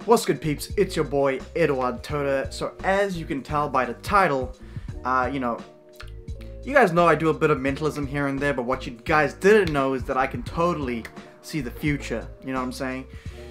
What's good, peeps? It's your boy Eduard Todor. So as you can tell by the title, you guys know I do a bit of mentalism here and there, but what you guys didn't know is that I can totally see the future. You know what I'm saying?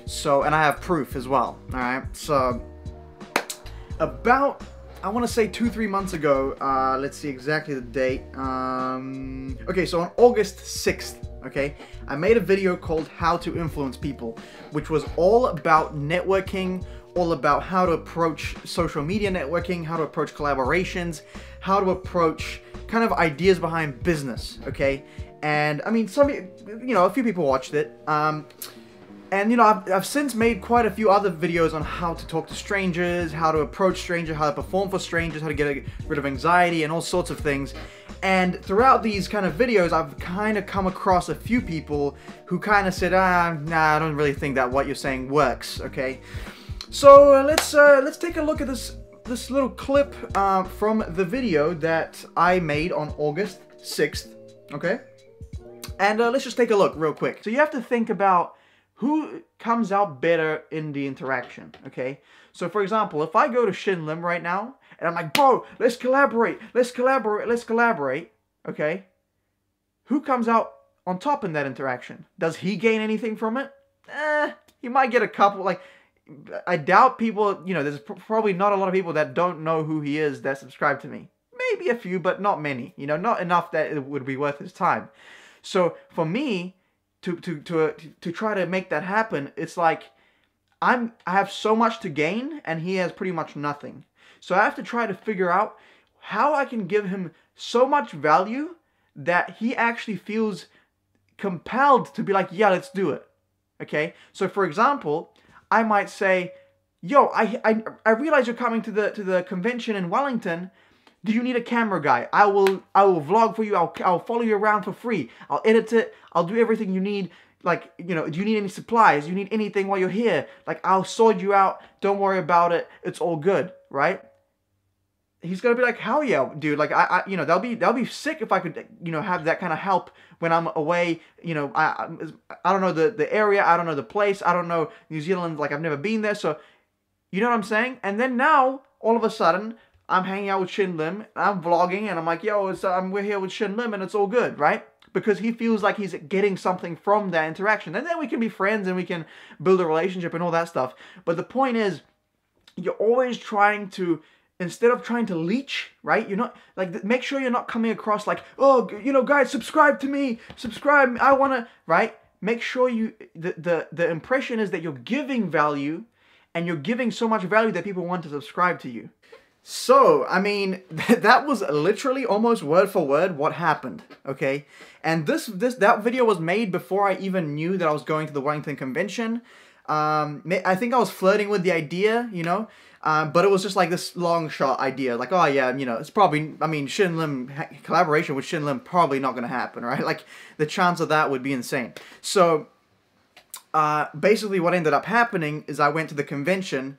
So, and I have proof as well. All right. So about, I want to say 2-3 months ago. Let's see exactly the date. Okay, so on August 6th. Okay, I made a video called How to Influence People, which was all about networking, all about how to approach social media networking, how to approach collaborations, how to approach kind of ideas behind business. Okay, and I mean, a few people watched it. And I've since made quite a few other videos on how to talk to strangers, how to approach strangers, how to perform for strangers, how to get rid of anxiety and all sorts of things. And throughout these kind of videos, I've kind of come across a few people who kind of said, nah, I don't really think that what you're saying works. Okay, so let's take a look at this little clip from the video that I made on August 6th. Okay, and let's just take a look real quick. So you have to think about who comes out better in the interaction, okay? So for example, if I go to Shin Lim right now, and I'm like, bro, let's collaborate, okay? Who comes out on top in that interaction? Does he gain anything from it? He might get a couple, like, I doubt people, there's probably not a lot of people that don't know who he is that subscribe to me. Maybe a few, but not many, not enough that it would be worth his time. So for me, to try to make that happen, it's like I have so much to gain and he has pretty much nothing. So I have to try to figure out how I can give him so much value that he actually feels compelled to be like, yeah, let's do it. Okay? So for example, I might say, yo, I realize you're coming to the convention in Wellington. Do you need a camera guy? I will vlog for you. I'll follow you around for free. I'll edit it. I'll do everything you need. Like, do you need any supplies? Do you need anything while you're here? Like, I'll sort you out. Don't worry about it. It's all good, right? He's gonna be like, hell yeah, dude. Like, that'll be sick if I could, have that kind of help when I'm away. I don't know the area. I don't know the place. I don't know New Zealand. Like, I've never been there. So, you know what I'm saying? And then now, all of a sudden, I'm hanging out with Shin Lim, I'm vlogging, and I'm like, yo, we're here with Shin Lim, and it's all good, right? Because he feels like he's getting something from that interaction. And then we can be friends, and we can build a relationship and all that stuff. But the point is, you're always trying to, instead of trying to leech, right? You're not, like, make sure you're not coming across like, oh, guys, subscribe to me, subscribe, I want to, right? Make sure the impression is that you're giving value, and you're giving so much value that people want to subscribe to you. So, I mean, that was literally almost word for word what happened, okay? And that video was made before I even knew that I was going to the Wellington convention. I think I was flirting with the idea, but it was just like this long shot idea. Like, oh yeah, it's probably, I mean, Shin Lim, collaboration with Shin Lim probably not going to happen, right? Like, the chance of that would be insane. So, basically what ended up happening is I went to the convention.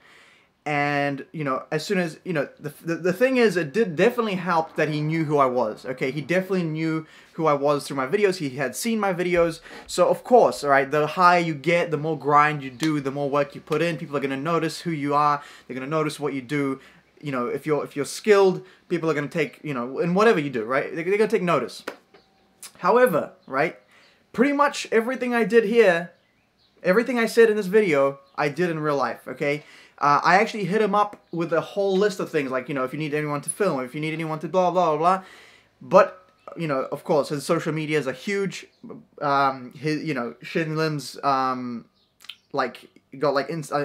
And, as soon as, the thing is, it did definitely help that he knew who I was, okay? He definitely knew who I was through my videos. He had seen my videos. So, of course, all right, the higher you get, the more grind you do, the more work you put in. People are going to notice who you are. They're going to notice what you do. If you're skilled, people are going to take, in whatever you do, right? They're going to take notice. However, right, pretty much everything I did here, everything I said in this video, I did in real life, okay? I actually hit him up with a whole list of things, like, if you need anyone to film, if you need anyone to blah, blah, blah. But, of course, his social medias are huge. Shin Lim's, got, like, I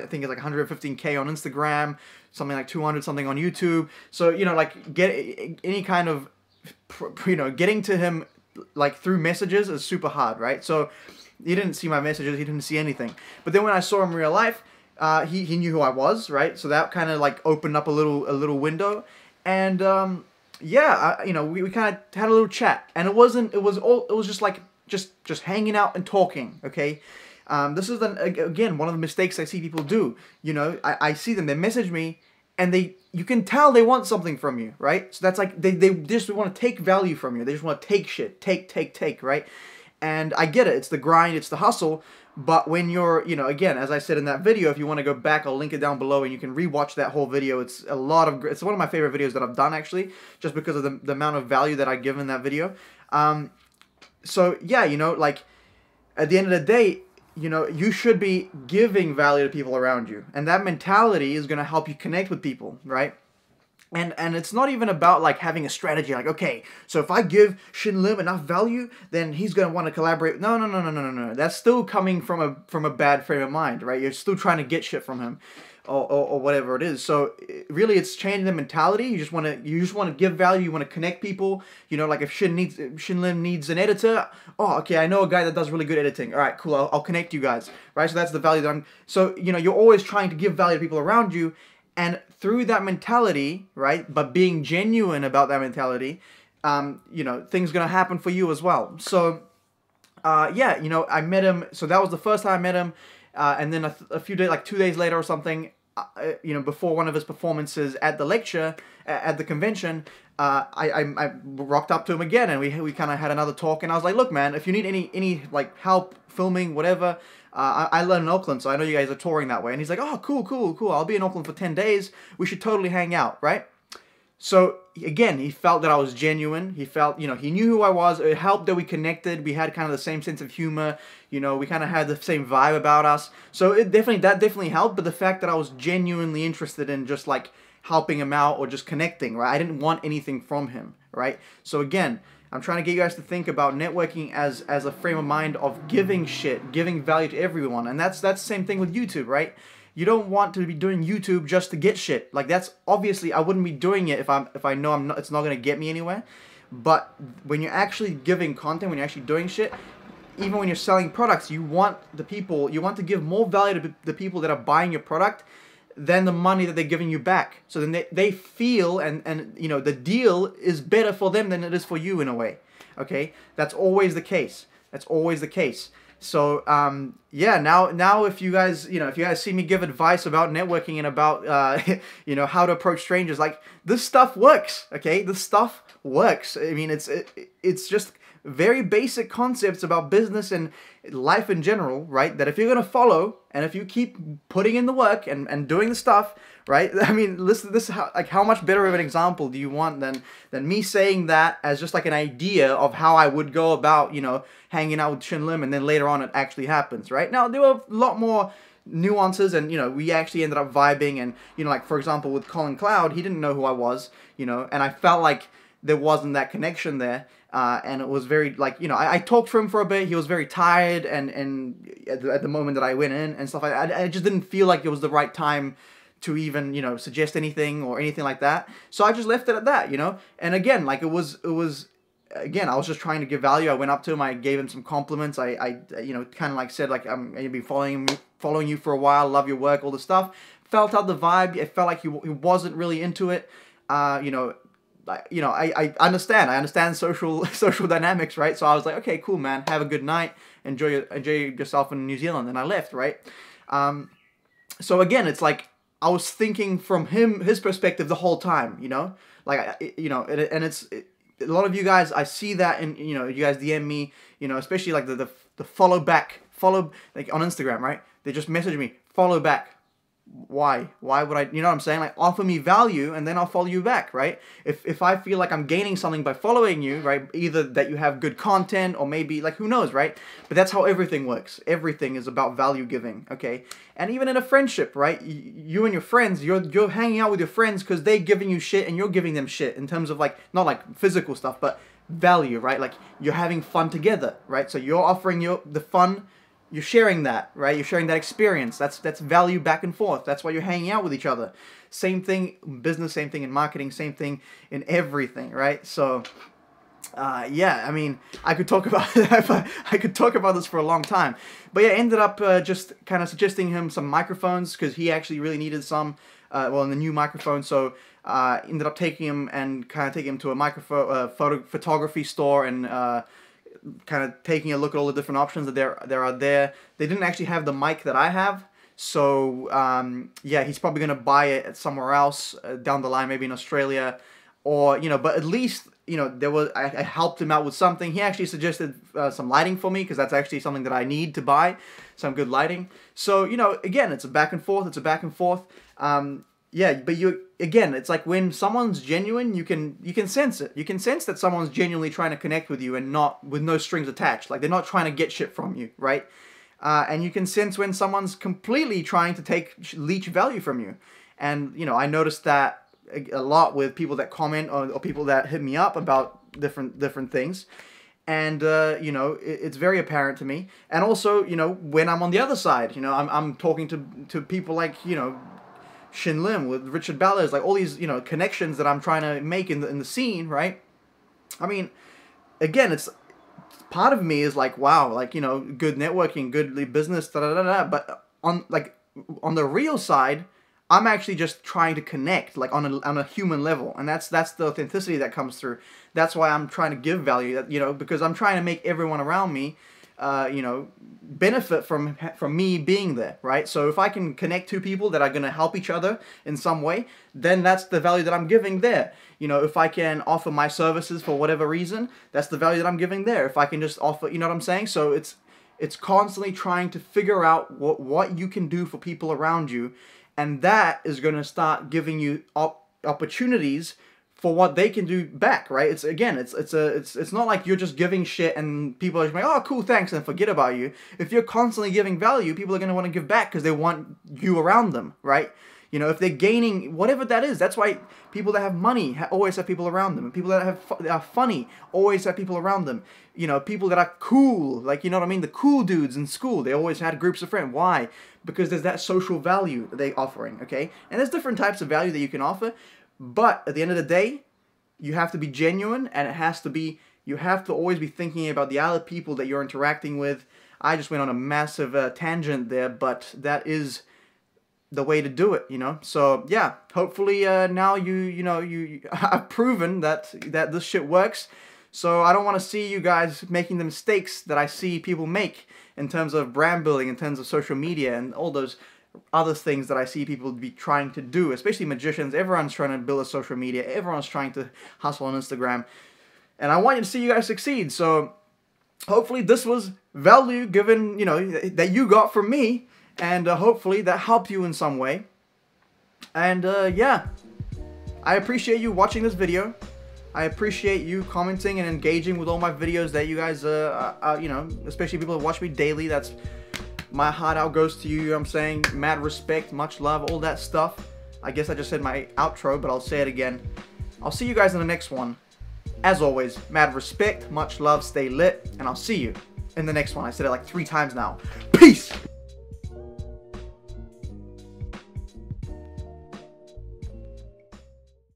think it's like 115K on Instagram, something like 200 something on YouTube. So, like, get any kind of, getting to him, like, through messages is super hard, right? So, he didn't see my messages, he didn't see anything. But then when I saw him in real life, he knew who I was, right? So that kind of like opened up a little window, and yeah, we kind of had a little chat, and it was just like just hanging out and talking, okay? This is again one of the mistakes I see people do. I see them, they message me, and you can tell they want something from you, right? So that's like they just want to take value from you. They just want to take shit, take, right? And I get it, it's the grind, it's the hustle, But when you're, again, as I said in that video, if you want to go back, I'll link it down below and you can rewatch that whole video. It's it's one of my favorite videos that I've done, actually, just because of the amount of value that I give in that video. So yeah, like at the end of the day, you should be giving value to people around you, and that mentality is going to help you connect with people, right? And it's not even about like having a strategy like, okay, so if I give Shin Lim enough value, then he's going to want to collaborate. No, no, no, no, no, no, no. That's still coming from a bad frame of mind, right? You're still trying to get shit from him or whatever it is. So really it's changing the mentality. You just want to give value, you want to connect people. Like if Shin Lim needs an editor, oh, okay, I know a guy that does really good editing. All right, cool. I'll connect you guys, right? So that's the value that I'm you're always trying to give value to people around you. And through that mentality, right, but being genuine about that mentality, things gonna happen for you as well. So, yeah, I met him. So that was the first time I met him. And then a few days, like 2 days later or something, before one of his performances at the lecture, at the convention, I rocked up to him again, and we kind of had another talk. And I was like, look, man, if you need any like help filming, whatever. I live in Auckland, so I know you guys are touring that way. And he's like, oh, cool, cool, cool. I'll be in Auckland for 10 days. We should totally hang out, right? So, again, he felt that I was genuine. He felt, he knew who I was. It helped that we connected. We had kind of the same sense of humor. We kind of had the same vibe about us. So, that definitely helped. But the fact that I was genuinely interested in just, like, helping him out or just connecting, right? I didn't want anything from him, right? So, again, I'm trying to get you guys to think about networking as a frame of mind of giving shit, giving value to everyone. And that's the same thing with YouTube, right? You don't want to be doing YouTube just to get shit. Like, that's obviously, I wouldn't be doing it if I know it's not going to get me anywhere. But when you're actually giving content, when you're actually doing shit, even when you're selling products, you want to give more value to the people that are buying your product than the money that they're giving you back. So then they feel and the deal is better for them than it is for you in a way. Okay? That's always the case. That's always the case. So yeah, now if you guys see me give advice about networking and about how to approach strangers, like, this stuff works, okay? This stuff works. I mean, it's just very basic concepts about business and life in general, right? That if you're going to follow, and if you keep putting in the work and doing the stuff, right? I mean, listen, how much better of an example do you want than me saying that as just like an idea of how I would go about, hanging out with Shin Lim, and then later on it actually happens, right? Now, there were a lot more nuances, and we actually ended up vibing, and like, for example, with Colin Cloud, he didn't know who I was, and I felt like there wasn't that connection there. And it was very, like, I talked to him for a bit. He was very tired and at the moment that I went in and stuff like that. I just didn't feel like it was the right time to even, suggest anything or anything like that. So I just left it at that, And again, like, it was again, I was just trying to give value. I went up to him. I gave him some compliments. I kind of like said, like, I'm going to be following you for a while. Love your work, all the stuff. Felt out the vibe. It felt like he wasn't really into it. I understand social dynamics, right? So I was like, okay, cool, man, have a good night, enjoy yourself in New Zealand, and I left, right? So again, it's like I was thinking from his perspective the whole time, like, and it's a lot of you guys, I see that, and you guys DM me, especially like the follow like on Instagram, right? They just message me, follow back. Why would I, you know what I'm saying? Like, offer me value and then I'll follow you back, right? If I feel like I'm gaining something by following you, right? Either that you have good content or maybe, like, who knows, right? But that's how everything works. Everything is about value giving, okay? And even in a friendship, right? You and your friends, you're hanging out with your friends because they're giving you shit and you're giving them shit in terms of, like, not like physical stuff, but value, right? Like, you're having fun together, right? So you're offering the fun. You're sharing that, right? You're sharing that experience. That's value back and forth. That's why you're hanging out with each other. Same thing in business, same thing in marketing, same thing in everything, right? So, yeah, I mean, I could talk about this for a long time. But yeah, ended up just kind of suggesting him some microphones because he actually really needed some, the new microphone. So, ended up taking him to a microphone photography store and kind of taking a look at all the different options that there are there. They didn't actually have the mic that I have, so yeah, he's probably gonna buy it somewhere else down the line, maybe in Australia, or but at least you know, I helped him out with something. He actually suggested some lighting for me, because that's actually something that I need to buy, some good lighting. So, you know, again, it's a back and forth. It's a back and forth. Yeah, but again, it's like when someone's genuine, you can sense it. You can sense that someone's genuinely trying to connect with you and not with no strings attached. Like, they're not trying to get shit from you, right? And you can sense when someone's completely trying to leech value from you. And, you know, I noticed that a lot with people that comment or people that hit me up about different things. And, you know, it's very apparent to me. And also, you know, when I'm on the other side, you know, I'm talking to people like, you know, Shin Lim with Richard Ballers, like all these, you know, connections that I'm trying to make in the scene, right? I mean, again, it's part of me is like, wow, like, you know, good networking, good business, da da da da. But on the real side, I'm actually just trying to connect, like on a human level, and that's the authenticity that comes through. That's why I'm trying to give value, that, you know, because I'm trying to make everyone around me, you know, benefit from me being there, right? So if I can connect two people that are going to help each other in some way, then that's the value that I'm giving there. You know, if I can offer my services for whatever reason, that's the value that I'm giving there. If I can just offer, you know what I'm saying? So it's constantly trying to figure out what you can do for people around you, and that is going to start giving you opportunities for what they can do back, right? It's not like you're just giving shit and people are just like, oh, cool, thanks, and forget about you. If you're constantly giving value, people are going to want to give back because they want you around them, right? You know, if they're gaining, whatever that is, that's why people that have money always have people around them. And people that are funny always have people around them. You know, people that are cool, like, you know what I mean? The cool dudes in school, they always had groups of friends. Why? Because there's that social value that they're offering, okay? And there's different types of value that you can offer. But at the end of the day, you have to be genuine, and you have to always be thinking about the other people that you're interacting with. I just went on a massive tangent there, but that is the way to do it, you know? So, yeah, hopefully now you have proven that this shit works. So I don't want to see you guys making the mistakes that I see people make in terms of brand building, in terms of social media, and all those other things that I see people be trying to do, especially magicians. Everyone's trying to build a social media. Everyone's trying to hustle on Instagram. And I want you to see you guys succeed. So hopefully this was value given, you know, that you got from me. And hopefully that helped you in some way. And yeah, I appreciate you watching this video. I appreciate you commenting and engaging with all my videos that you guys, you know, especially people that watch me daily. That's my heart out goes to you, you know what I'm saying? Mad respect, much love, all that stuff. I guess I just said my outro, but I'll say it again. I'll see you guys in the next one. As always, mad respect, much love, stay lit, and I'll see you in the next one. I said it like 3 times now. Peace!